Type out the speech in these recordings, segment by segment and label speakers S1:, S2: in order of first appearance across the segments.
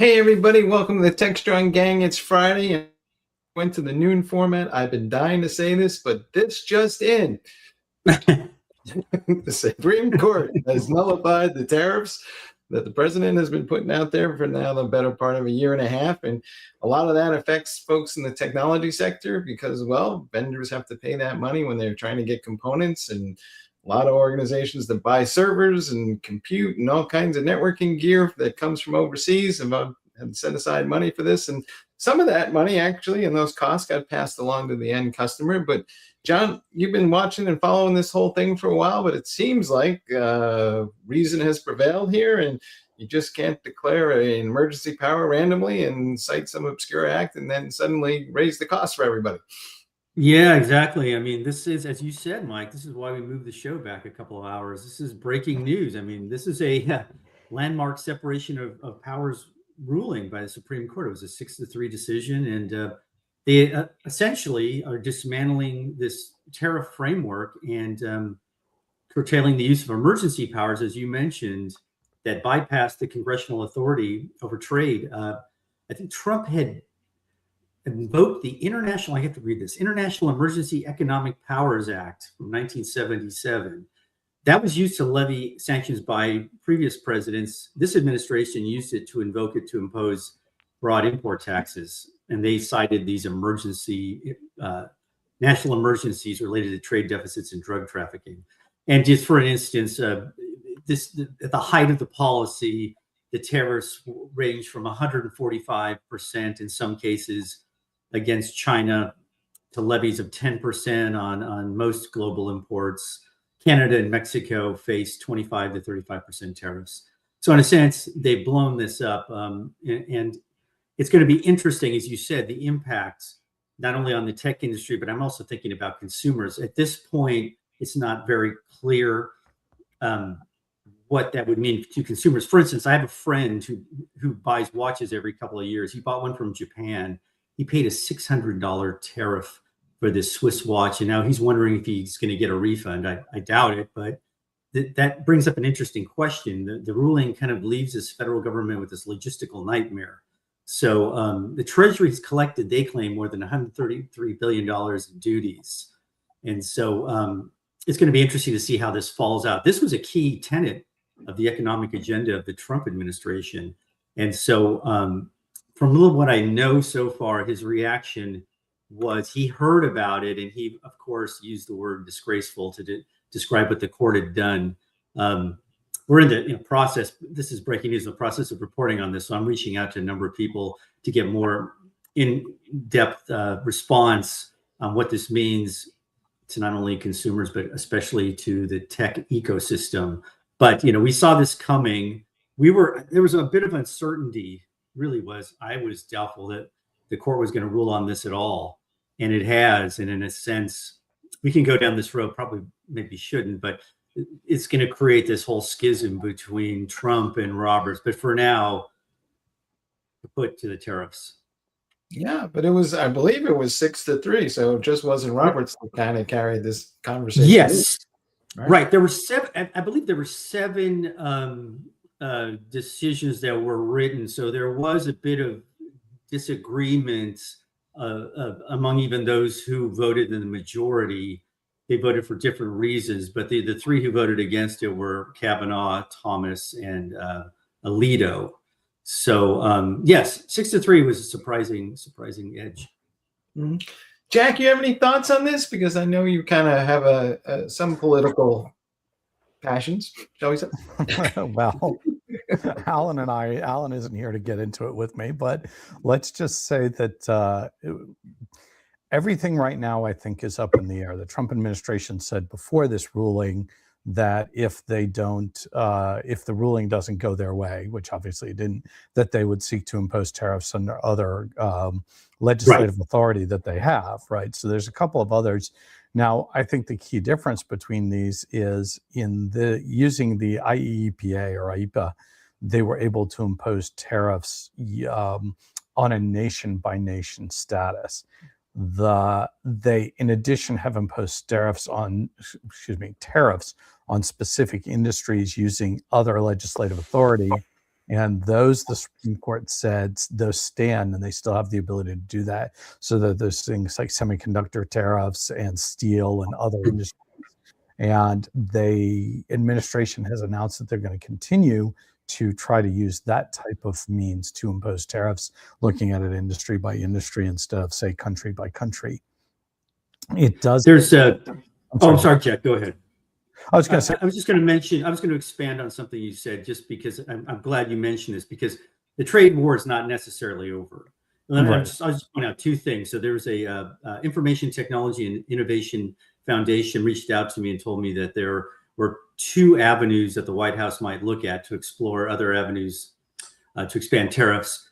S1: Hey everybody, welcome to the Techstrong Gang. It's Friday and went to the noon format. I've been dying to say this, but this just in. The Supreme Court has nullified the tariffs that the president has been putting out there for now the better part of a year and a half. And a lot of that affects folks in the technology sector because, well, vendors have to pay that money when they're trying to get components, and a lot of organizations that buy servers and compute and all kinds of networking gear that comes from overseas have set aside money for this. And some of that money actually and those costs got passed along to the end customer. But Jon, you've been watching and following this whole thing for a while, but it seems like reason has prevailed here, and you just can't declare an emergency power randomly and cite some obscure act and then suddenly raise the cost for everybody.
S2: Yeah, exactly. I mean, this is, as you said, Mike, this is why we moved the show back a couple of hours. This is breaking news. I mean, this is a landmark separation of powers ruling by the Supreme Court. It was a 6-3 decision, and they essentially are dismantling this tariff framework and curtailing the use of emergency powers, as you mentioned, that bypassed the congressional authority over trade. I think Trump had invoked the International Emergency Economic Powers Act from 1977. That was used to levy sanctions by previous presidents. This administration used it to invoke it to impose broad import taxes. And they cited these national emergencies related to trade deficits and drug trafficking. And just for an instance, at the height of the policy, the tariffs range from 145% in some cases against China to levies of 10% on most global imports. Canada and Mexico face 25 to 35% tariffs. So in a sense, they've blown this up. And it's going to be interesting, as you said, the impact not only on the tech industry, but I'm also thinking about consumers. At this point, it's not very clear what that would mean to consumers. For instance, I have a friend who buys watches every couple of years. He bought one from Japan. He paid a $600 tariff for this Swiss watch, and now he's wondering if he's going to get a refund. I doubt it, but that brings up an interesting question. The ruling kind of leaves this federal government with this logistical nightmare. So the Treasury has collected, they claim, more than $133 billion in duties. And so it's going to be interesting to see how this falls out. This was a key tenet of the economic agenda of the Trump administration. And so from a little what I know so far, his reaction was he heard about it, and he, of course, used the word disgraceful to describe what the court had done. We're in the process. This is breaking news, the process of reporting on this. So I'm reaching out to a number of people to get more in-depth response on what this means to not only consumers, but especially to the tech ecosystem. But, we saw this coming. There was a bit of uncertainty, really was. I was doubtful that the court was going to rule on this at all. And it has. And in a sense, we can go down this road, probably maybe shouldn't, but it's going to create this whole schism between Trump and Roberts. But for now, put to the tariffs.
S1: Yeah, but I believe it was 6-3. So it just wasn't Roberts that kind of carried this conversation.
S2: Yes. Right. There were seven, I believe there were seven decisions that were written. So there was a bit of disagreement among even those who voted in the majority. They voted for different reasons, but the three who voted against it were Kavanaugh, Thomas, and Alito. So yes, 6-3 was a surprising edge.
S1: Mm-hmm. Jack, you have any thoughts on this? Because I know you kind of have some political passions, shall we say?
S3: Well, Alan isn't here to get into it with me, but let's just say that everything right now, I think, is up in the air. The Trump administration said before this ruling that if the ruling doesn't go their way, which obviously it didn't, that they would seek to impose tariffs under other legislative authority that they have, right? So there's a couple of others. Now, I think the key difference between these is using the IEEPA or IEEPA, they were able to impose tariffs on a nation-by-nation status. They, in addition, have imposed tariffs on specific industries using other legislative authority And those, the Supreme Court said, those stand, and they still have the ability to do that. So that those things like semiconductor tariffs and steel and other industries. And the administration has announced that they're going to continue to try to use that type of means to impose tariffs, looking at it industry by industry instead of, say, country by country. It does.
S2: There's a. I'm sorry, Jack. Go ahead.
S3: I was going to say.
S2: I was just going to mention. I was going to expand on something you said, just because I'm glad you mentioned this, because the trade war is not necessarily over. Right. I'll just point out two things. So there's a Information Technology and Innovation Foundation reached out to me and told me that there were two avenues that the White House might look at to explore other avenues to expand tariffs.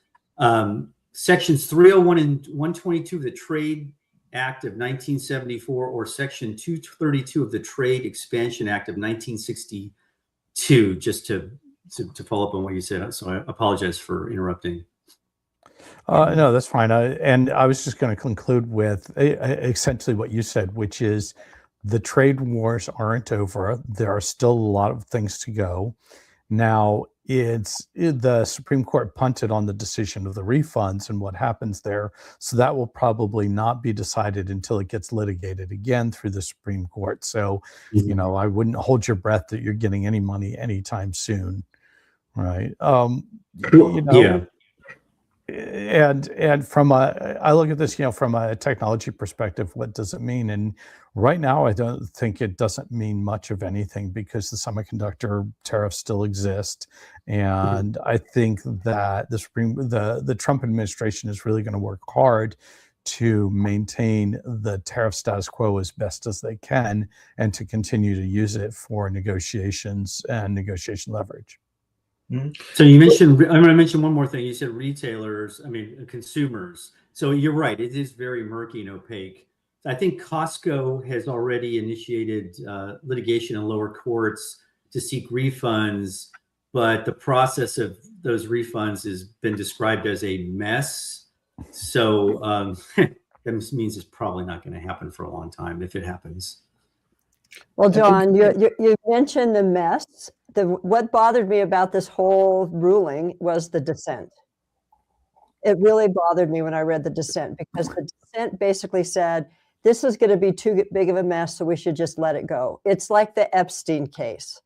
S2: Sections 301 and 122 of the Trade Act of 1974, or Section 232 of the Trade Expansion Act of 1962, just to follow up on what you said. So I apologize for interrupting.
S3: No, that's fine. And I was just going to conclude with essentially what you said, which is the trade wars aren't over. There are still a lot of things to go. Now, the Supreme Court punted on the decision of the refunds and what happens there. So that will probably not be decided until it gets litigated again through the Supreme Court. So, you know, I wouldn't hold your breath that you're getting any money anytime soon. Right. You know,
S2: yeah.
S3: And from I look at this, you know, from a technology perspective, what does it mean? And right now, I don't think it doesn't mean much of anything, because the semiconductor tariffs still exist. And I think that the Trump administration is really going to work hard to maintain the tariff status quo as best as they can, and to continue to use it for negotiations and negotiation leverage.
S2: So you mentioned, I'm going to mention one more thing. You said retailers, I mean, consumers. So you're right. It is very murky and opaque. I think Costco has already initiated litigation in lower courts to seek refunds, but the process of those refunds has been described as a mess. So that means it's probably not going to happen for a long time, if it happens.
S4: Well, Jon, you mentioned the mess. What bothered me about this whole ruling was the dissent. It really bothered me when I read the dissent, because the dissent basically said, this is going to be too big of a mess, so we should just let it go. It's like the Epstein case.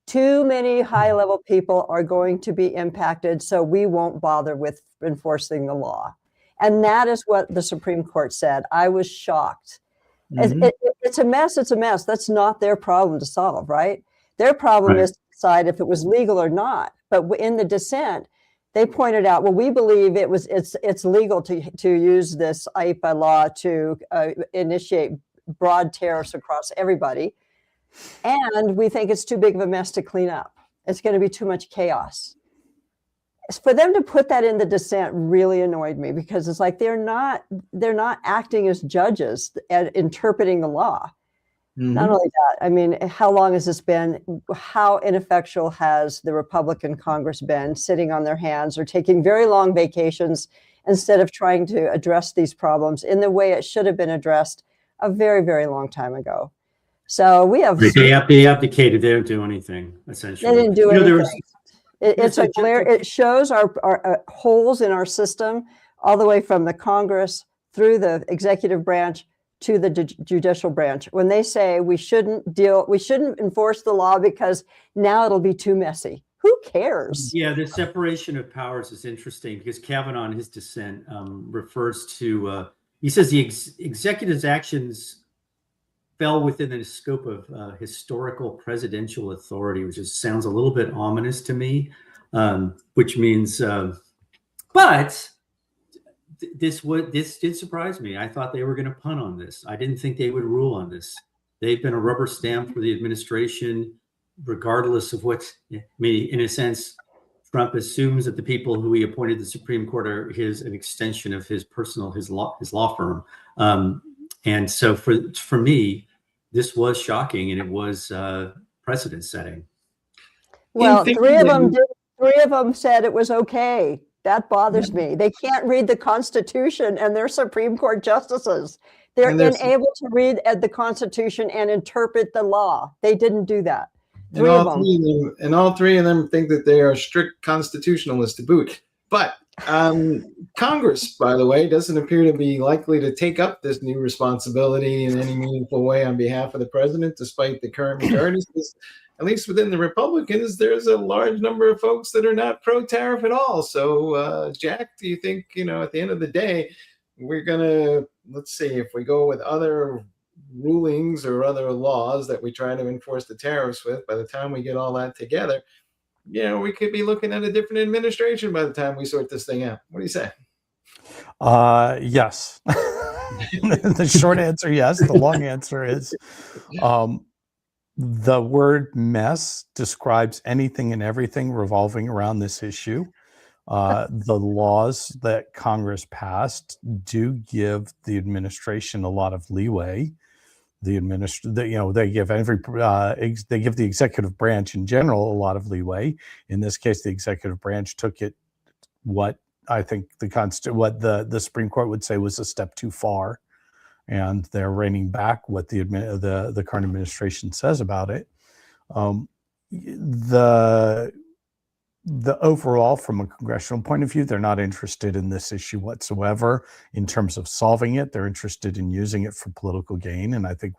S4: Too many high-level people are going to be impacted, so we won't bother with enforcing the law. And that is what the Supreme Court said. I was shocked. It's a mess. It's a mess. That's not their problem to solve, right? Their problem is to decide if it was legal or not. But in the dissent, they pointed out, well, we believe it's legal to use this IEEPA law to initiate broad tariffs across everybody, and we think it's too big of a mess to clean up. It's going to be too much chaos. For them to put that in the dissent really annoyed me, because it's like they're not acting as judges at interpreting the law. Not only that, I mean, how long has this been? How ineffectual has the Republican Congress been, sitting on their hands or taking very long vacations instead of trying to address these problems in the way it should have been addressed a very, very long time ago? So we have...
S2: They abdicated. They don't do anything, essentially.
S4: They didn't do anything. It's a glare. It shows our holes in our system, all the way from the Congress through the executive branch to the judicial branch. When they say we shouldn't enforce the law because now it'll be too messy. Who cares?
S2: Yeah, the separation of powers is interesting, because Kavanaugh in his dissent refers to, he says the executive's actions fell within the scope of historical presidential authority, which sounds a little bit ominous to me, which means, but this did surprise me. I thought they were going to punt on this. I didn't think they would rule on this. They've been a rubber stamp for the administration, regardless of what, I mean, in a sense, Trump assumes that the people who he appointed to the Supreme Court are an extension of his law firm. And so for me, this was shocking, and it was precedent setting.
S4: Well, three of them said it was okay. That bothers me. They can't read the Constitution, and they're Supreme Court justices. They're unable to read the Constitution and interpret the law. They didn't do that. Three of them.
S1: And all three of them think that they are strict constitutionalists to boot. But Congress, by the way, doesn't appear to be likely to take up this new responsibility in any meaningful way on behalf of the president, despite the current majorities. At least within the Republicans, there's a large number of folks that are not pro-tariff at all. So, Jack, do you think, at the end of the day, we're going to, let's see, if we go with other rulings or other laws that we try to enforce the tariffs with, by the time we get all that together, we could be looking at a different administration by the time we sort this thing out. What do you say?
S3: Yes. The short answer, yes. The long answer is the word mess describes anything and everything revolving around this issue. The laws that Congress passed do give the administration a lot of leeway. They give the executive branch in general a lot of leeway. In this case, the executive branch took it what I think the Supreme Court would say was a step too far, and they're reining back what the current administration says about it. The overall, from a congressional point of view, they're not interested in this issue whatsoever in terms of solving it. They're interested in using it for political gain. And I think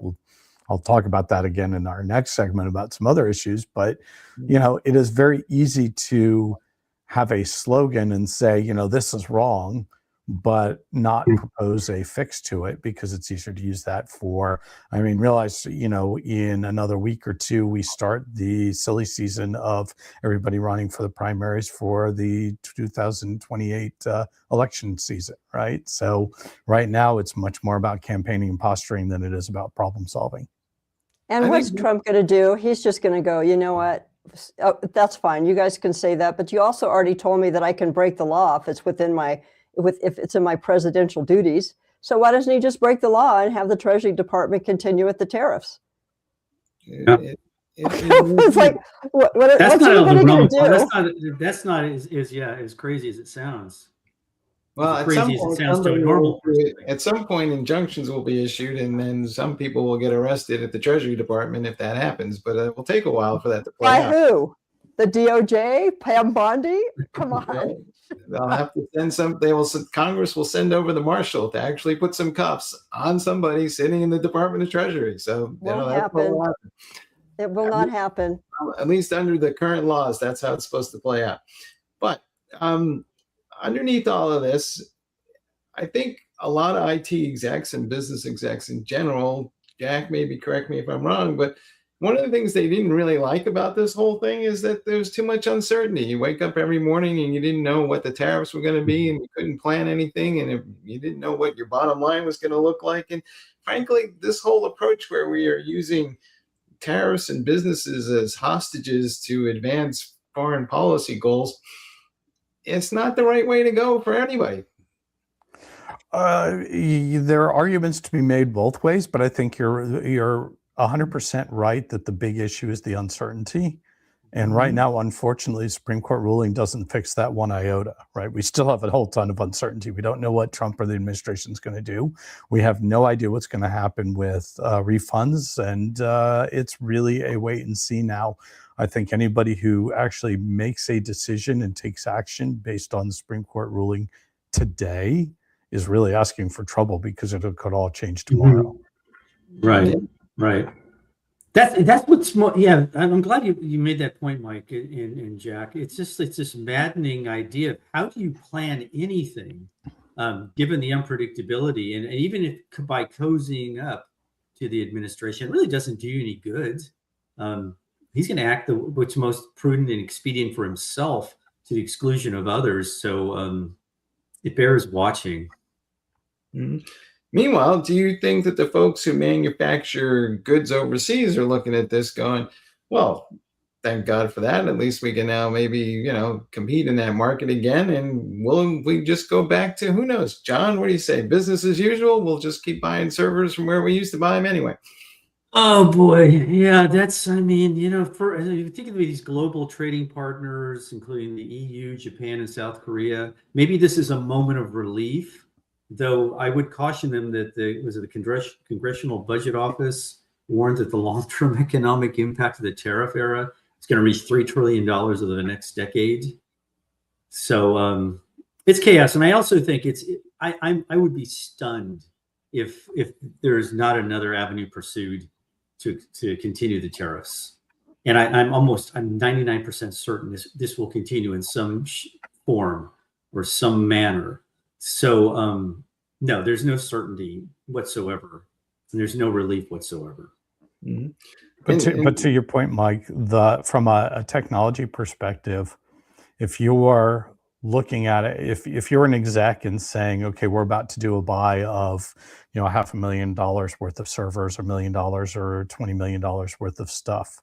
S3: I'll talk about that again in our next segment about some other issues. But, it is very easy to have a slogan and say, this is wrong, but not propose a fix to it, because it's easier to use that realize, in another week or two, we start the silly season of everybody running for the primaries for the 2028 election season, right? So right now it's much more about campaigning and posturing than it is about problem solving.
S4: And what's Trump going to do? He's just going to go, you know what? Oh, that's fine. You guys can say that, but you also already told me that I can break the law if it's if it's in my presidential duties. So why doesn't he just break the law and have the Treasury Department continue with the tariffs? It's like, what's he going to do?
S2: That's not as crazy as it sounds.
S1: Well, at some point, injunctions will be issued, and then some people will get arrested at the Treasury Department if that happens. But it will take a while for that to play out.
S4: By who? The DOJ? Pam Bondi? Come on.
S1: They'll have to send Congress will send over the marshal to actually put some cuffs on somebody sitting in the Department of Treasury. So
S4: Won't happen. It will not happen.
S1: At least under the current laws, that's how it's supposed to play out. But underneath all of this, I think a lot of IT execs and business execs in general, Jack, maybe correct me if I'm wrong, but one of the things they didn't really like about this whole thing is that there's too much uncertainty. You wake up every morning and you didn't know what the tariffs were going to be, and you couldn't plan anything, and you didn't know what your bottom line was going to look like. And frankly, this whole approach where we are using tariffs and businesses as hostages to advance foreign policy goals, it's not the right way to go for anybody.
S3: There are arguments to be made both ways, but I think you're 100% right that the big issue is the uncertainty. And right now, unfortunately, the Supreme Court ruling doesn't fix that one iota, right? We still have a whole ton of uncertainty. We don't know what Trump or the administration is going to do. We have no idea what's going to happen with refunds, and it's really a wait and see now. I think anybody who actually makes a decision and takes action based on the Supreme Court ruling today is really asking for trouble, because it could all change tomorrow.
S2: Right. Right. That's what's more. Yeah, I'm glad you made that point, Mike and Jack. It's this maddening idea of how do you plan anything, given the unpredictability, and even if by cozying up to the administration, it really doesn't do you any good. He's going to act what's most prudent and expedient for himself to the exclusion of others. So it bears watching.
S1: Mm-hmm. Meanwhile, do you think that the folks who manufacture goods overseas are looking at this going, well, thank God for that. At least we can now maybe, compete in that market again. And will we just go back to, who knows? John, what do you say? Business as usual? We'll just keep buying servers from where we used to buy them anyway.
S2: Oh, boy. Yeah, for think of these global trading partners, including the EU, Japan, and South Korea, maybe this is a moment of relief. Though I would caution them that the Congressional Budget Office warned that the long-term economic impact of the tariff era is going to reach $3 trillion over the next decade. So it's chaos. And I also think I would be stunned if there's not another avenue pursued to continue the tariffs. And I'm 99% certain this will continue in some form or some manner. So no, there's no certainty whatsoever, and there's no relief whatsoever.
S1: Mhm.
S3: But to your point, Mike, from a technology perspective, if you are looking at it, if you're an exec and saying, okay, we're about to do a buy of, $500,000 worth of servers, $1 million or $20 million worth of stuff,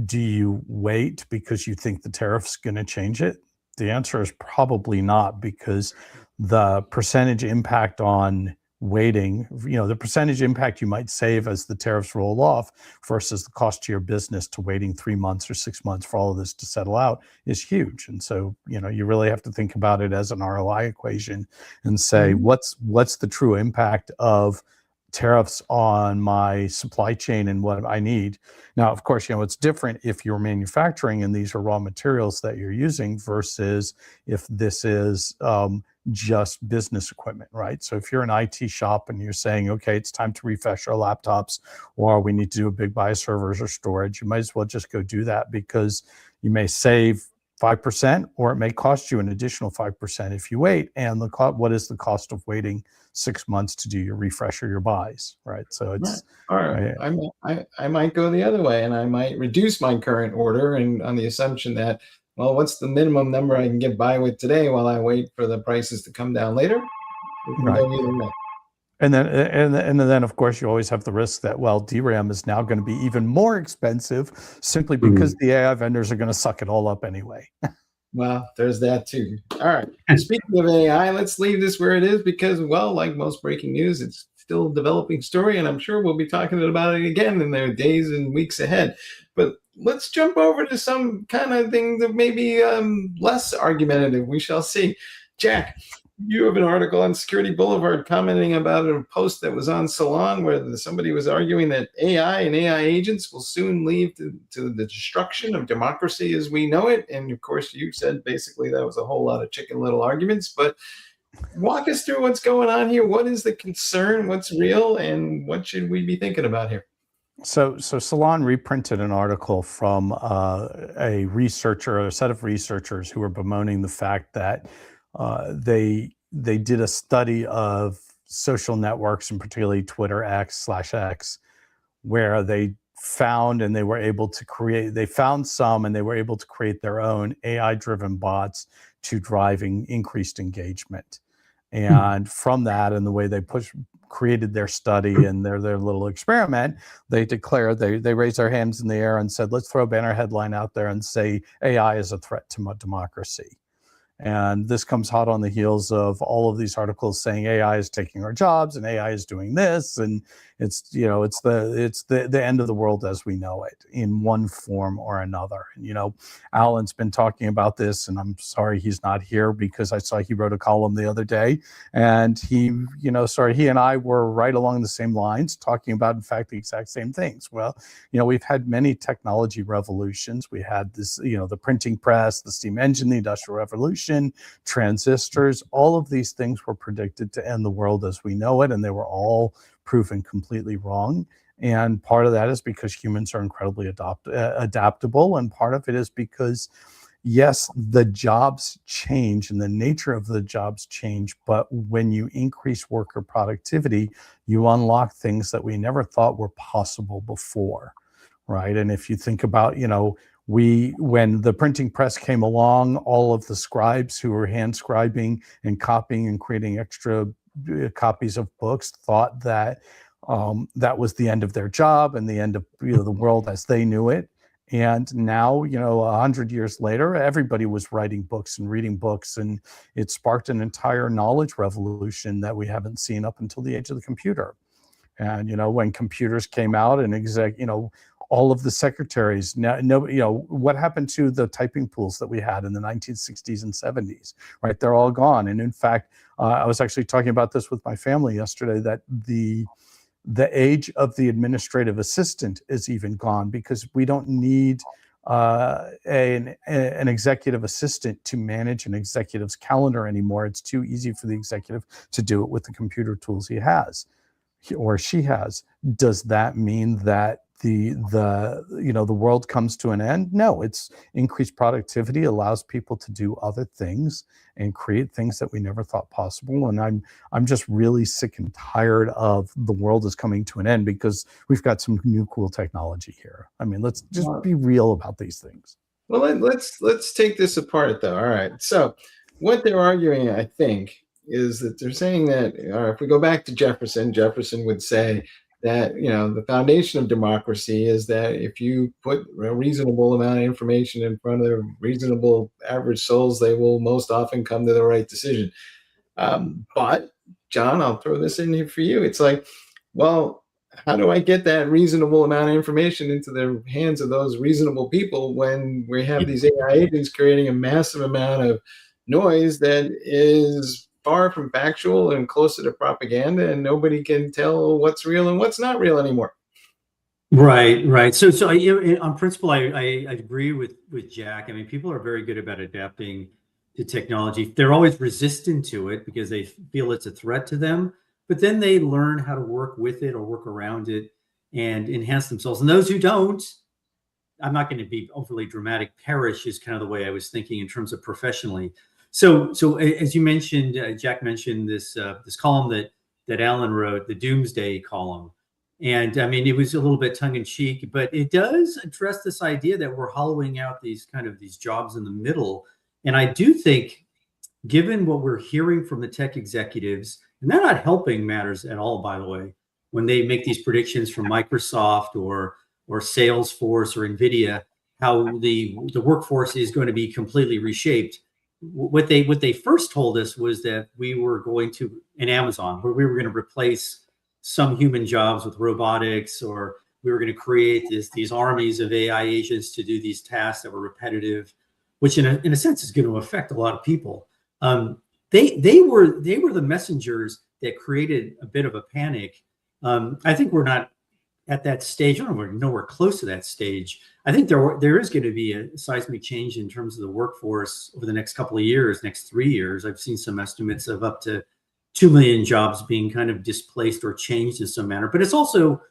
S3: do you wait because you think the tariff's going to change it? The answer is probably not, because the percentage impact on waiting, the percentage impact you might save as the tariffs roll off versus the cost to your business to waiting 3 months or 6 months for all of this to settle out is huge. And so, you really have to think about it as an ROI equation and say, what's the true impact of tariffs on my supply chain and what I need. Now, of course, it's different if you're manufacturing and these are raw materials that you're using versus if this is just business equipment, right? So if you're an IT shop and you're saying, okay, it's time to refresh our laptops, or we need to do a big buy of servers or storage, you might as well just go do that, because you may save 5%, or it may cost you an additional 5% if you wait. And what is the cost of waiting 6 months to do your refresh or your buys, right? So it's
S1: right. I might go the other way, and I might reduce my current order, and on the assumption that, well, what's the minimum number I can get by with today while I wait for the prices to come down later? We can go either way.
S3: And then, of course, you always have the risk that, well, DRAM is now going to be even more expensive simply because the AI vendors are going to suck it all up anyway.
S1: Well, there's that too. All right. Speaking of AI, let's leave this where it is, because, well, like most breaking news, it's still a developing story, and I'm sure we'll be talking about it again in the days and weeks ahead. But let's jump over to some kind of thing that may be less argumentative. We shall see. Jack, you have an article on Security Boulevard commenting about a post that was on Salon where somebody was arguing that AI and AI agents will soon lead to the destruction of democracy as we know it. And of course, you said basically that was a whole lot of Chicken Little arguments. But walk us through what's going on here. What is the concern? What's real? And what should we be thinking about here?
S3: So Salon reprinted an article from a set of researchers who were bemoaning the fact that they did a study of social networks, and particularly Twitter /X, where they found and they were able to create. They found some, and they were able to create their own AI-driven bots to driving increased engagement. And from that, and the way they created their study and their little experiment, they declared, they raised their hands in the air and said, let's throw a banner headline out there and say AI is a threat to democracy. And this comes hot on the heels of all of these articles saying AI is taking our jobs and AI is doing this, and it's the end of the world as we know it in one form or another. And Alan's been talking about this, and I'm sorry he's not here, because I saw he wrote a column the other day, and he and I were right along the same lines, talking about, in fact, the exact same things. Well, we've had many technology revolutions. We had this, the printing press, the steam engine, the Industrial Revolution, transistors. All of these things were predicted to end the world as we know it, and they were all proven completely wrong. And part of that is because humans are incredibly adaptable, and part of it is because, yes, the jobs change and the nature of the jobs change, but when you increase worker productivity, you unlock things that we never thought were possible before, right? And if you think about, when the printing press came along, all of the scribes who were hand scribing and copying and creating extra copies of books thought that that was the end of their job and the end of the world as they knew it. And now, 100 years later, everybody was writing books and reading books, and it sparked an entire knowledge revolution that we haven't seen up until the age of the computer. And when computers came out and all of the secretaries, what happened to the typing pools that we had in the 1960s and 70s, right? They're all gone. And in fact, I was actually talking about this with my family yesterday, that The age of the administrative assistant is even gone, because we don't need an executive assistant to manage an executive's calendar anymore. It's too easy for the executive to do it with the computer tools he has or she has. Does that mean that the world comes to an end? No, it's increased productivity, allows people to do other things and create things that we never thought possible. And I'm just really sick and tired of the world is coming to an end because we've got some new cool technology here. I mean, let's just be real about these things.
S1: Well, let's take this apart, though. All right. So what they're arguing, I think, is that they're saying that if we go back to Jefferson would say that, the foundation of democracy is that if you put a reasonable amount of information in front of reasonable average souls, they will most often come to the right decision. But John, I'll throw this in here for you. It's like, well, how do I get that reasonable amount of information into the hands of those reasonable people when we have these AI agents creating a massive amount of noise that is far from factual and closer to propaganda, and nobody can tell what's real and what's not real anymore?
S2: Right. So on principle, I agree with Jack. I mean, people are very good about adapting to technology. They're always resistant to it because they feel it's a threat to them, but then they learn how to work with it or work around it and enhance themselves. And those who don't, I'm not going to be overly dramatic, perish is kind of the way I was thinking in terms of professionally. So as you mentioned, Jack mentioned this column that Alan wrote, the Doomsday column. And I mean, it was a little bit tongue in cheek, but it does address this idea that we're hollowing out these jobs in the middle. And I do think, given what we're hearing from the tech executives, and they're not helping matters at all, by the way, when they make these predictions from Microsoft or Salesforce or NVIDIA, how the workforce is going to be completely reshaped. What they first told us was that we were going to, in Amazon, where we were going to replace some human jobs with robotics, or we were going to create these armies of AI agents to do these tasks that were repetitive, which in a sense is going to affect a lot of people. They were the messengers that created a bit of a panic. I think we're not at that stage. I don't know, we're nowhere close to that stage. I think there is going to be a seismic change in terms of the workforce over the next couple of years, next 3 years. I've seen some estimates of up to 2 million jobs being kind of displaced or changed in some manner. But it's also,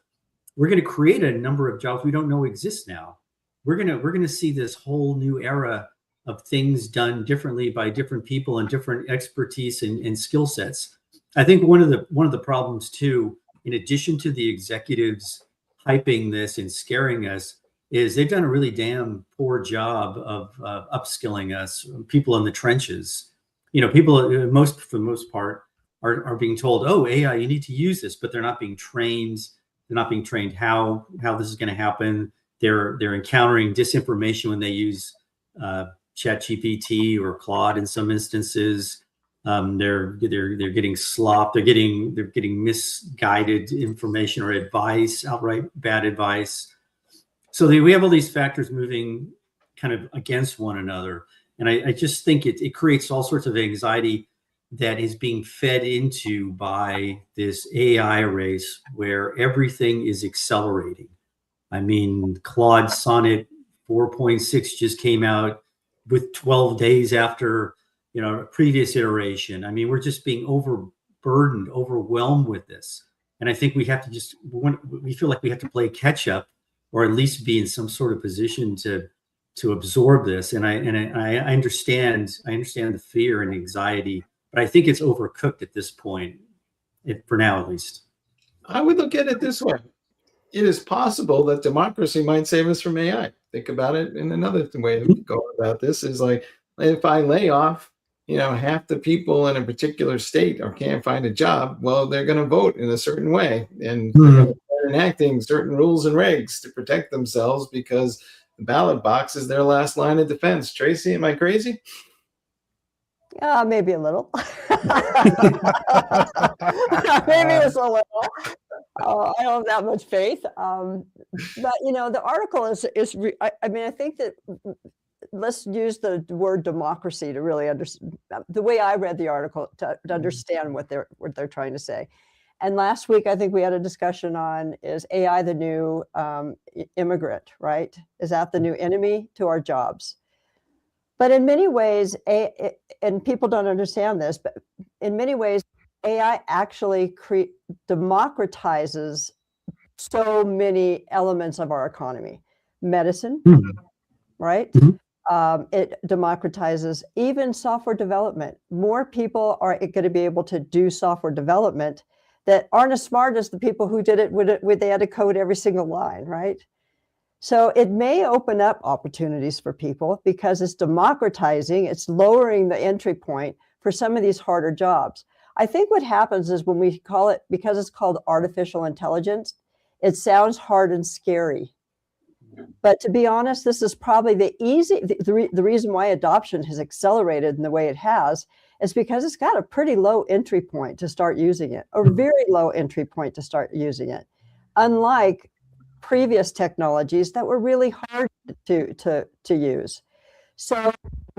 S2: we're going to create a number of jobs we don't know exist now. We're going to see this whole new era of things done differently by different people and different expertise and skill sets. I think one of the problems too, in addition to the executives hyping this and scaring us, is they've done a really damn poor job of upskilling us, people in the trenches. People for the most part are being told, oh, AI, you need to use this, but they're not being trained. They're not being trained how this is going to happen. They're encountering disinformation when they use ChatGPT or Claude in some instances. They're getting slopped. They're getting misguided information or advice, outright bad advice. So we have all these factors moving kind of against one another. And I just think it creates all sorts of anxiety that is being fed into by this AI race where everything is accelerating. I mean, Claude Sonnet 4.6 just came out with 12 days after, a previous iteration. I mean, we're just being overburdened, overwhelmed with this. And I think we have to we feel like we have to play catch up, or at least be in some sort of position to absorb this. And I understand the fear and anxiety, but I think it's overcooked at this point, for now at least.
S1: I would look at it this way. It is possible that democracy might save us from AI. Think about it in another way of going about this is like, if I lay off, half the people in a particular state or can't find a job, well, they're going to vote in a certain way. And they're going to start enacting certain rules and regs to protect themselves because the ballot box is their last line of defense. Tracy, am I crazy?
S4: Maybe a little. Maybe just a little. I don't have that much faith. But, the article is I think that let's use the word democracy to really understand the way I read the article to understand what they're trying to say. And last week, I think we had a discussion on, is AI the new immigrant, right? Is that the new enemy to our jobs? But in many ways, and people don't understand this, but in many ways, AI actually democratizes so many elements of our economy. Medicine, right? It democratizes even software development. More people are going to be able to do software development that aren't as smart as the people who did it with they had to code every single line, right? So it may open up opportunities for people because it's democratizing, it's lowering the entry point for some of these harder jobs. I think what happens is when we call it, because it's called artificial intelligence, it sounds hard and scary. But to be honest, this is probably the reason why adoption has accelerated in the way it has is because it's got a pretty low entry point to start using it, or very low entry point to start using it. Unlike previous technologies that were really hard to use. So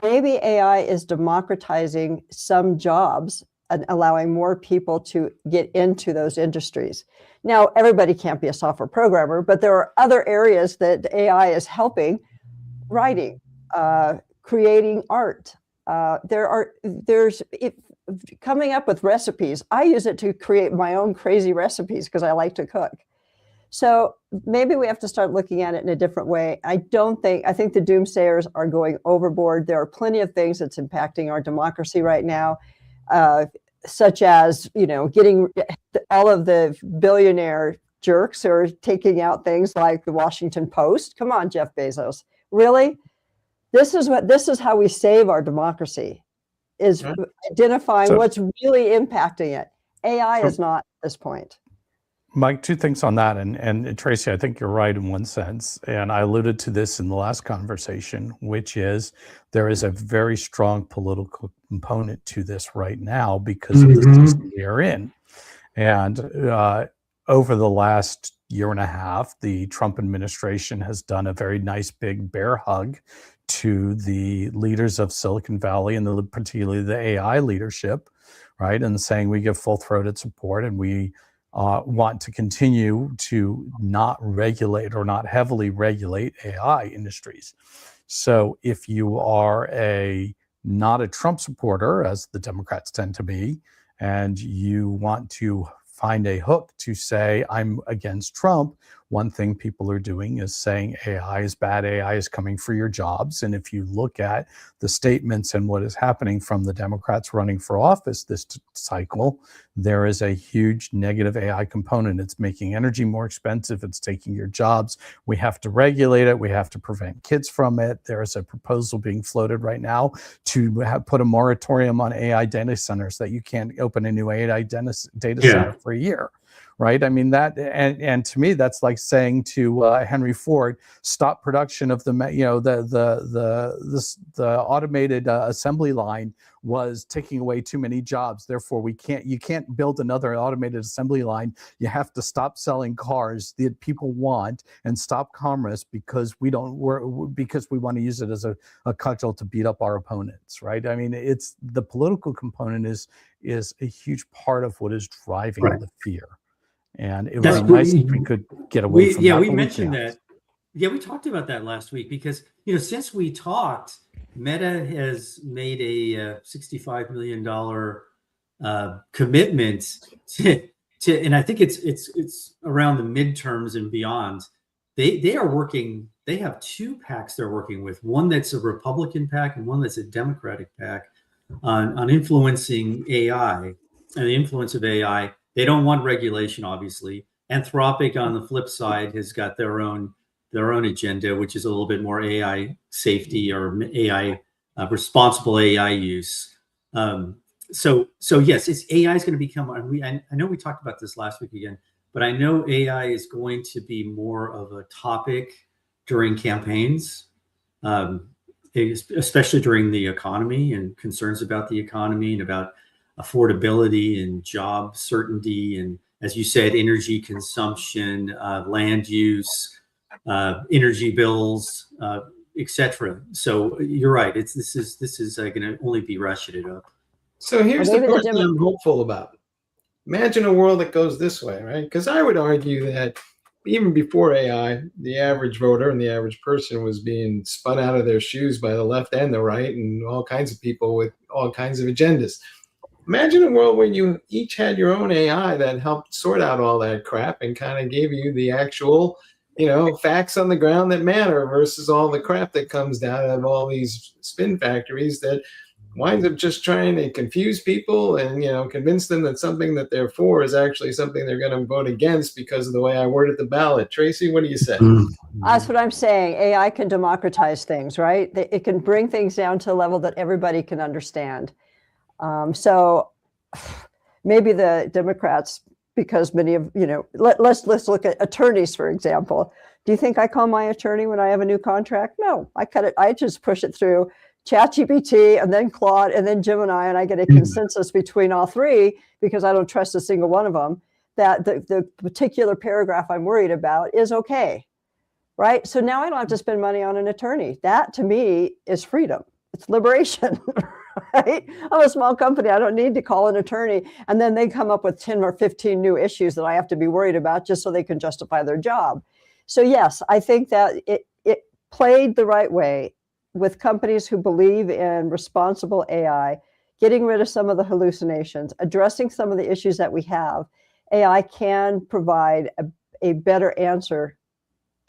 S4: maybe AI is democratizing some jobs and allowing more people to get into those industries. Now, everybody can't be a software programmer, but there are other areas that AI is helping: writing, creating art. There's coming up with recipes. I use it to create my own crazy recipes because I like to cook. So maybe we have to start looking at it in a different way. I think the doomsayers are going overboard. There are plenty of things that's impacting our democracy right now, such as, getting all of the billionaire jerks who are taking out things like the Washington Post. Come on, Jeff Bezos. Really? This is how we save our democracy, is identifying what's really impacting it. AI is not at this point.
S3: Mike, two things on that. And Tracy, I think you're right in one sense. And I alluded to this in the last conversation, which is there is a very strong political component to this right now because of the season we are in. And over the last year and a half, the Trump administration has done a very nice big bear hug to the leaders of Silicon Valley and particularly the AI leadership, right? And saying we give full-throated support and we want to continue to not regulate or not heavily regulate AI industries. So if you are not a Trump supporter, as the Democrats tend to be, and you want to find a hook to say, I'm against Trump, one thing people are doing is saying AI is bad, AI is coming for your jobs. And if you look at the statements and what is happening from the Democrats running for office this cycle, there is a huge negative AI component. It's making energy more expensive. It's taking your jobs. We have to regulate it. We have to prevent kids from it. There is a proposal being floated right now to put a moratorium on AI data centers, that you can't open a new AI data center for a year. Right. I mean, that and to me, that's like saying to Henry Ford, stop production of the automated assembly line was taking away too many jobs. Therefore, you can't build another automated assembly line. You have to stop selling cars that people want and stop commerce because we want to use it as a cudgel to beat up our opponents. Right. I mean, it's the political component is a huge part of what is driving the fear. And it would be nice if we could get away from that.
S2: Yeah, we mentioned that. Yeah, we talked about that last week because, since we talked, Meta has made a $65 million commitment to, and I think it's around the midterms and beyond. They are working. They have two PACs they're working with. One that's a Republican PAC and one that's a Democratic PAC on influencing AI and the influence of AI. They don't want regulation, obviously. Anthropic, on the flip side, has got their own agenda, which is a little bit more AI safety or AI responsible AI use. So yes, AI is going to become. I know we talked about this last week again, but I know AI is going to be more of a topic during campaigns, especially during the economy and concerns about the economy and about affordability and job certainty, and as you said, energy consumption, land use, energy bills, etc. So you're right. This is going to only be ratcheted up.
S1: So here's the part that I'm hopeful about. imagine a world that goes this way, right? Because I would argue that even before AI, the average voter and the average person was being spun out of their shoes by the left and the right and all kinds of people with all kinds of agendas. Imagine a world where you each had your own AI that helped sort out all that crap and kind of gave you the actual, facts on the ground that matter versus all the crap that comes out of all these spin factories that winds up just trying to confuse people and, convince them that something that they're for is actually something they're going to vote against because of the way I worded the ballot. Tracy, what do you say?
S4: That's what I'm saying. AI can democratize things, right? It can bring things down to a level that everybody can understand. So maybe the Democrats, because many of, let's look at attorneys, for example. Do you think I call my attorney when I have a new contract? No, I just push it through ChatGPT and then Claude and then Gemini, and I get a consensus between all three because I don't trust a single one of them that the particular paragraph I'm worried about is okay, right? So now I don't have to spend money on an attorney. That to me is freedom. It's liberation. Right? I'm a small company. I don't need to call an attorney. And then they come up with 10 or 15 new issues that I have to be worried about just so they can justify their job. So yes, I think that it played the right way with companies who believe in responsible AI, getting rid of some of the hallucinations, addressing some of the issues that we have. AI can provide a better answer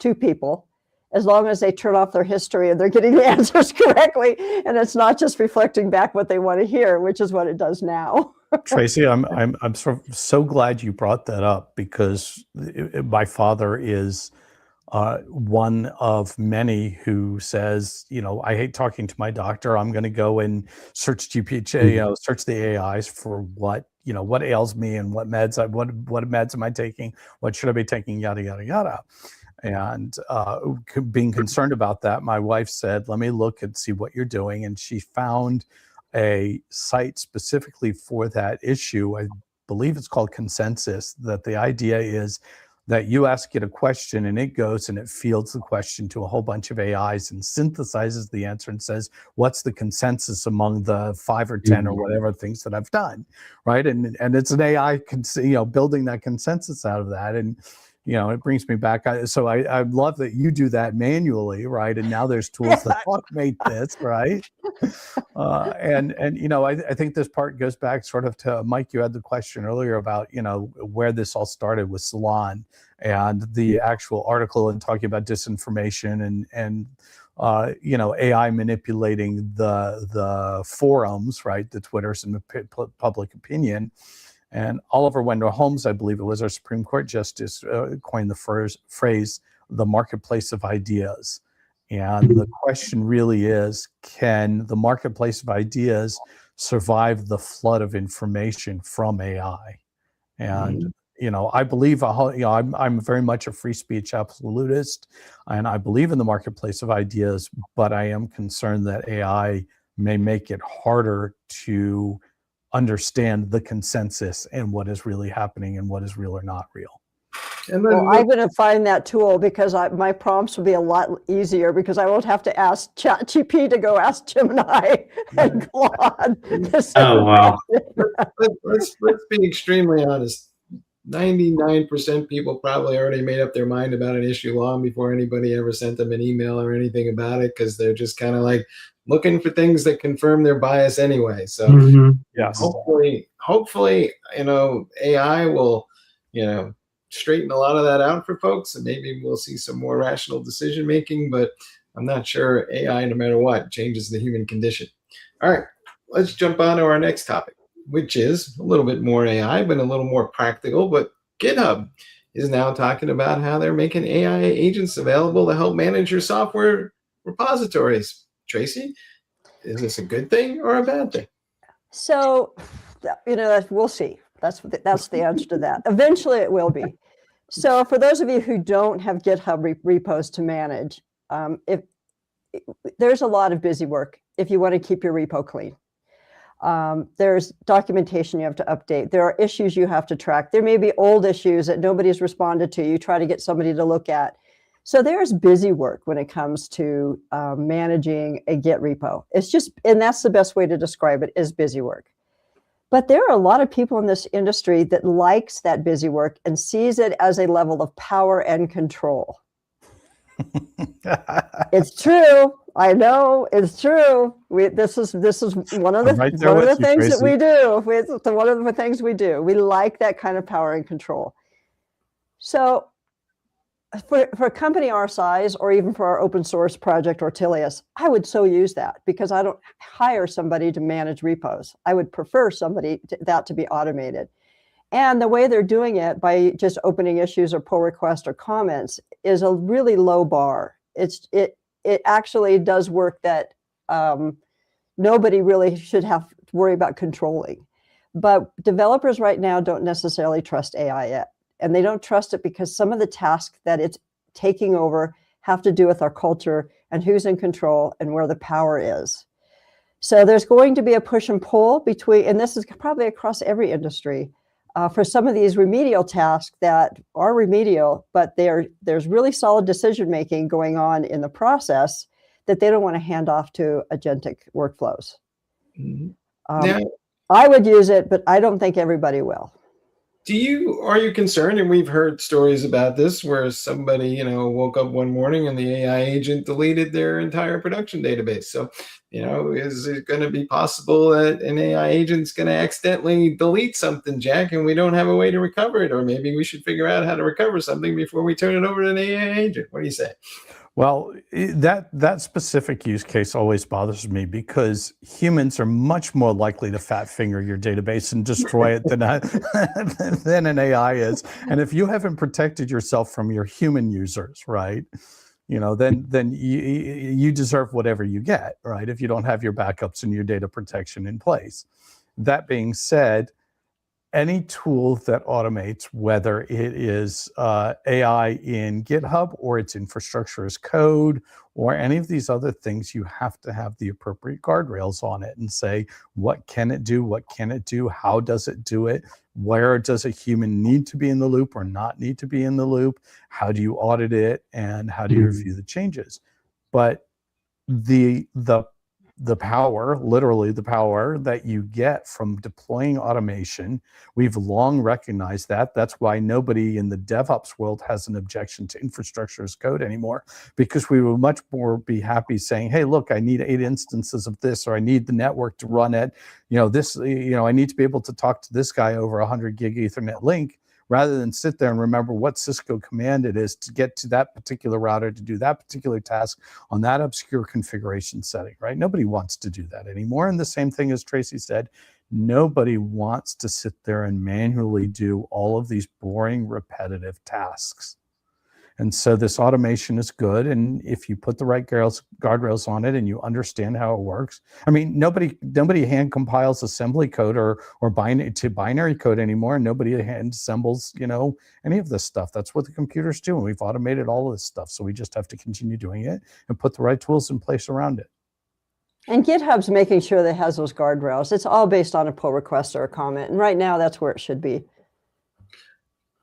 S4: to people, as long as they turn off their history and they're getting the answers correctly, and it's not just reflecting back what they want to hear, which is what it does now.
S3: Tracy, I'm so glad you brought that up because my father is one of many who says, I hate talking to my doctor. I'm going to go and search GPT, search the AIs for what ails me and what meds am I taking? What should I be taking? Yada, yada, yada. And being concerned about that, my wife said, let me look and see what you're doing. And she found a site specifically for that issue. I believe it's called Consensus, that the idea is that you ask it a question and it goes and it fields the question to a whole bunch of AIs and synthesizes the answer and says, what's the consensus among the 5 or 10 or whatever things that I've done, right? And it's an AI, building that consensus out of that. And it brings me back. So I love that you do that manually, right? And now there's tools that automate this, right? I think this part goes back sort of to Mike. You had the question earlier about, where this all started with Salon and the actual article and talking about disinformation and AI manipulating the forums, right? The Twitters and the public opinion. And Oliver Wendell Holmes, I believe it was, our Supreme Court justice, coined the phrase, the marketplace of ideas. And the question really is, can the marketplace of ideas survive the flood of information from AI? And, I believe, I'm very much a free speech absolutist, and I believe in the marketplace of ideas, but I am concerned that AI may make it harder to understand the consensus and what is really happening and what is real or not real.
S1: And then
S4: I'm going to find that tool because my prompts will be a lot easier because I won't have to ask ChatGPT to go ask Gemini and Claude.
S2: Oh, wow.
S1: let's be extremely honest. 99% people probably already made up their mind about an issue long before anybody ever sent them an email or anything about it because they're just kind of like looking for things that confirm their bias anyway. So
S3: yes,
S1: hopefully, AI will, straighten a lot of that out for folks, and maybe we'll see some more rational decision making. But I'm not sure AI, no matter what, changes the human condition. All right, let's jump on to our next topic, which is a little bit more AI, but a little more practical. But GitHub is now talking about how they're making AI agents available to help manage your software repositories. Tracy, is this a good thing or a bad thing?
S4: So, we'll see. That's the answer to that. Eventually it will be. So for those of you who don't have GitHub repos to manage, there's a lot of busy work if you want to keep your repo clean. There's documentation you have to update. There are issues you have to track. There may be old issues that nobody's responded to. You try to get somebody to look at. So there's busy work when it comes to managing a Git repo. It's just, and that's the best way to describe it, is busy work. But there are a lot of people in this industry that likes that busy work and sees it as a level of power and control. It's true. I know it's true. This is one of the things that we do. One of the things we do. We like that kind of power and control. So for a company our size, or even for our open source project Ortelius, I would so use that, because I don't hire somebody to manage repos. I would prefer that to be automated. And the way they're doing it, by just opening issues or pull requests or comments, is a really low bar. It actually does work that nobody really should have to worry about controlling. But developers right now don't necessarily trust AI yet. And they don't trust it because some of the tasks that it's taking over have to do with our culture and who's in control and where the power is. So there's going to be a push and pull between, and this is probably across every industry, for some of these remedial tasks that are remedial, but there's really solid decision-making going on in the process that they don't want to hand off to agentic workflows.
S1: Mm-hmm.
S4: I would use it, but I don't think everybody will.
S1: Are you concerned? And we've heard stories about this where somebody, woke up one morning and the AI agent deleted their entire production database. So, is it going to be possible that an AI agent's going to accidentally delete something, Jack, and we don't have a way to recover it? Or maybe we should figure out how to recover something before we turn it over to an AI agent. What do you say?
S3: Well, that specific use case always bothers me, because humans are much more likely to fat finger your database and destroy it than an AI is. And if you haven't protected yourself from your human users, right, then you deserve whatever you get, right, if you don't have your backups and your data protection in place. That being said, any tool that automates, whether it is AI in GitHub or its infrastructure as code or any of these other things, you have to have the appropriate guardrails on it and say, what can it do? What can it do? How does it do it? Where does a human need to be in the loop or not need to be in the loop? How do you audit it? And how do you review the changes? But the power, literally the power that you get from deploying automation, we've long recognized that. That's why nobody in the DevOps world has an objection to infrastructure as code anymore, because we would much more be happy saying, hey, look, I need 8 instances of this, or I need the network to run it. I need to be able to talk to this guy over 100 gig Ethernet link, rather than sit there and remember what Cisco command it is to get to that particular router to do that particular task on that obscure configuration setting, right? Nobody wants to do that anymore. And the same thing as Tracy said, nobody wants to sit there and manually do all of these boring, repetitive tasks. And so this automation is good. And if you put the right guardrails on it and you understand how it works, I mean, nobody hand compiles assembly code or binary code anymore. And nobody hand assembles, any of this stuff. That's what the computers do. And we've automated all of this stuff. So we just have to continue doing it and put the right tools in place around it.
S4: And GitHub's making sure that it has those guardrails. It's all based on a pull request or a comment. And right now that's where it should be.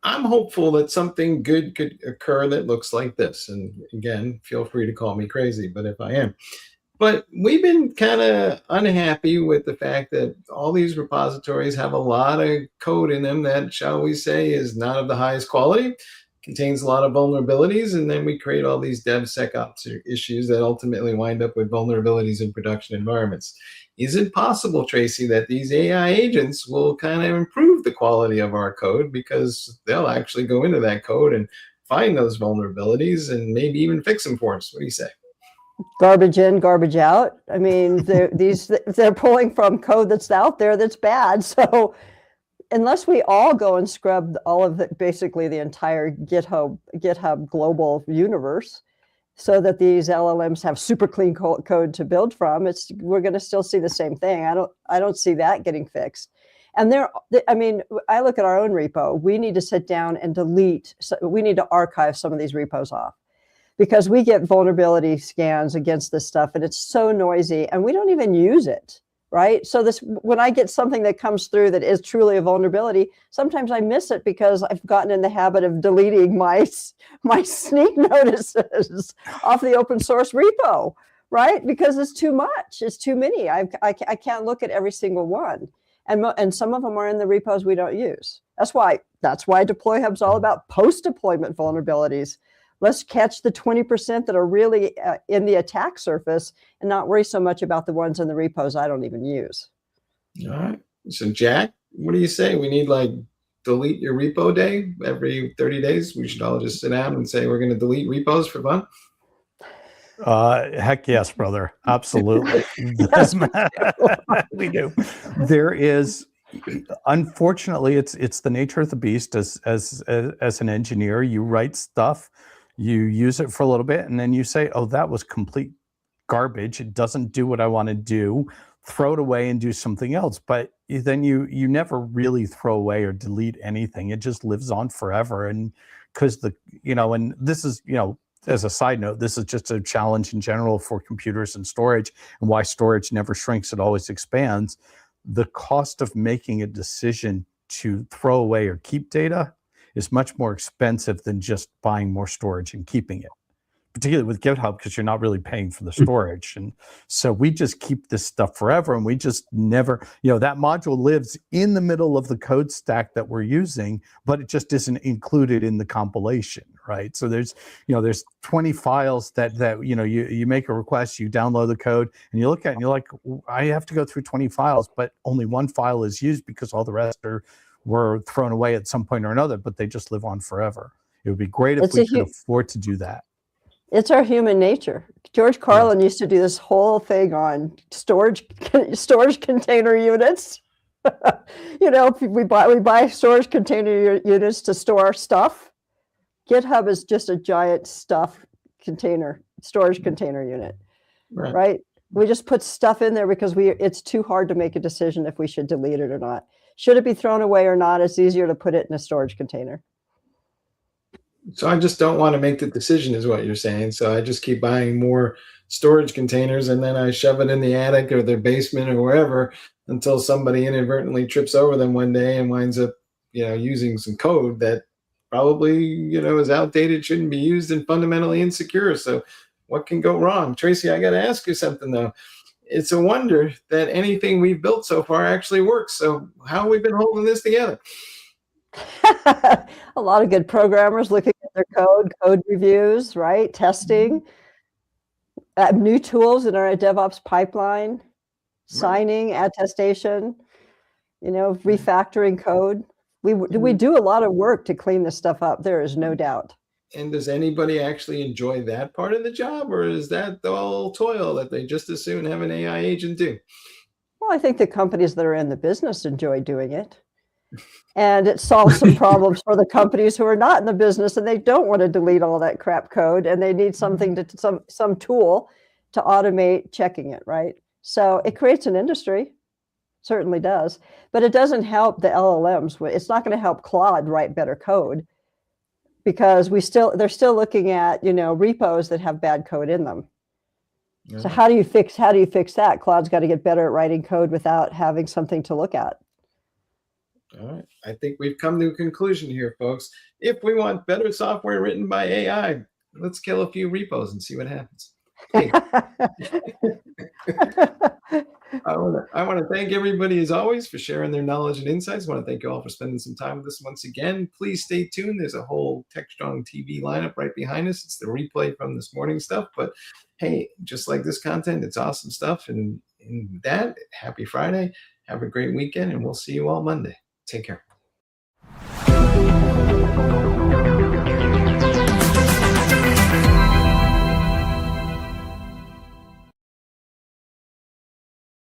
S1: I'm hopeful that something good could occur that looks like this. And again, feel free to call me crazy, but if I am. But we've been kind of unhappy with the fact that all these repositories have a lot of code in them that, shall we say, is not of the highest quality, contains a lot of vulnerabilities, and then we create all these DevSecOps issues that ultimately wind up with vulnerabilities in production environments. Is it possible, Tracy, that these AI agents will kind of improve the quality of our code, because they'll actually go into that code and find those vulnerabilities and maybe even fix them for us? What do you say?
S4: Garbage in, garbage out. I mean, they're pulling from code that's out there that's bad. So unless we all go and scrub all of basically the entire GitHub global universe, so that these LLMs have super clean code to build from, we're going to still see the same thing. I don't see that getting fixed. And I look at our own repo. We need to sit down and we need to archive some of these repos off, because we get vulnerability scans against this stuff and it's so noisy and we don't even use it, right? So when I get something that comes through that is truly a vulnerability, sometimes I miss it because I've gotten in the habit of deleting my sneak notices off the open source repo, right? Because it's too much, it's too many. I can't look at every single one. And some of them are in the repos we don't use. That's why Deploy Hub's all about post-deployment vulnerabilities. Let's catch the 20% that are really in the attack surface and not worry so much about the ones in the repos I don't even use.
S1: All right. So Jack, what do you say? We need like delete your repo day every 30 days. We should all just sit down and say we're going to delete repos for fun.
S3: Heck yes, brother. Absolutely. We do. There is, unfortunately, it's the nature of the beast. As an engineer, you write stuff, you use it for a little bit, and then you say, "Oh, that was complete garbage. It doesn't do what I want to do." Throw it away and do something else. But then you never really throw away or delete anything. It just lives on forever. And because and this is, as a side note, this is just a challenge in general for computers and storage, and why storage never shrinks, it always expands. The cost of making a decision to throw away or keep data is much more expensive than just buying more storage and keeping it, particularly with GitHub, because you're not really paying for the storage. And so we just keep this stuff forever, and we just never, that module lives in the middle of the code stack that we're using, but it just isn't included in the compilation, right? So there's 20 files that you make a request, you download the code, and you look at it and you're like, I have to go through 20 files, but only one file is used because all the rest were thrown away at some point or another, but they just live on forever. It would be great if we could afford to do that.
S4: It's our human nature. George Carlin used to do this whole thing on storage container units. We buy storage container units to store our stuff. GitHub is just a giant storage container unit, right? We just put stuff in there because it's too hard to make a decision if we should delete it or not. Should it be thrown away or not? It's easier to put it in a storage container.
S1: So I just don't want to make the decision is what you're saying. So I just keep buying more storage containers, and then I shove it in the attic or their basement or wherever until somebody inadvertently trips over them one day and winds up, using some code that probably, is outdated, shouldn't be used, and fundamentally insecure. So what can go wrong? Tracy, I got to ask you something though. It's a wonder that anything we've built so far actually works. So how have we been holding this together?
S4: A lot of good programmers looking at their code reviews, right? Testing, new tools in our DevOps pipeline, signing, attestation, refactoring code. We do a lot of work to clean this stuff up. There is no doubt.
S1: And does anybody actually enjoy that part of the job, or is that all toil that they just as soon have an AI agent do?
S4: Well, I think the companies that are in the business enjoy doing it. And it solves some problems for the companies who are not in the business and they don't want to delete all that crap code, and they need something some tool to automate checking it, right? So it creates an industry, certainly does, but it doesn't help the LLMs. It's not going to help Claude write better code, because they're still looking at repos that have bad code in them. Yeah. So how do you fix that? Claude's got to get better at writing code without having something to look at.
S1: All right. I think we've come to a conclusion here, folks. If we want better software written by AI, let's kill a few repos and see what happens. Hey. I want to thank everybody, as always, for sharing their knowledge and insights. I want to thank you all for spending some time with us once again. Please stay tuned. There's a whole Techstrong TV lineup right behind us. It's the replay from this morning stuff. But hey, just like this content, it's awesome stuff. And in that, happy Friday. Have a great weekend, and we'll see you all Monday. Take care.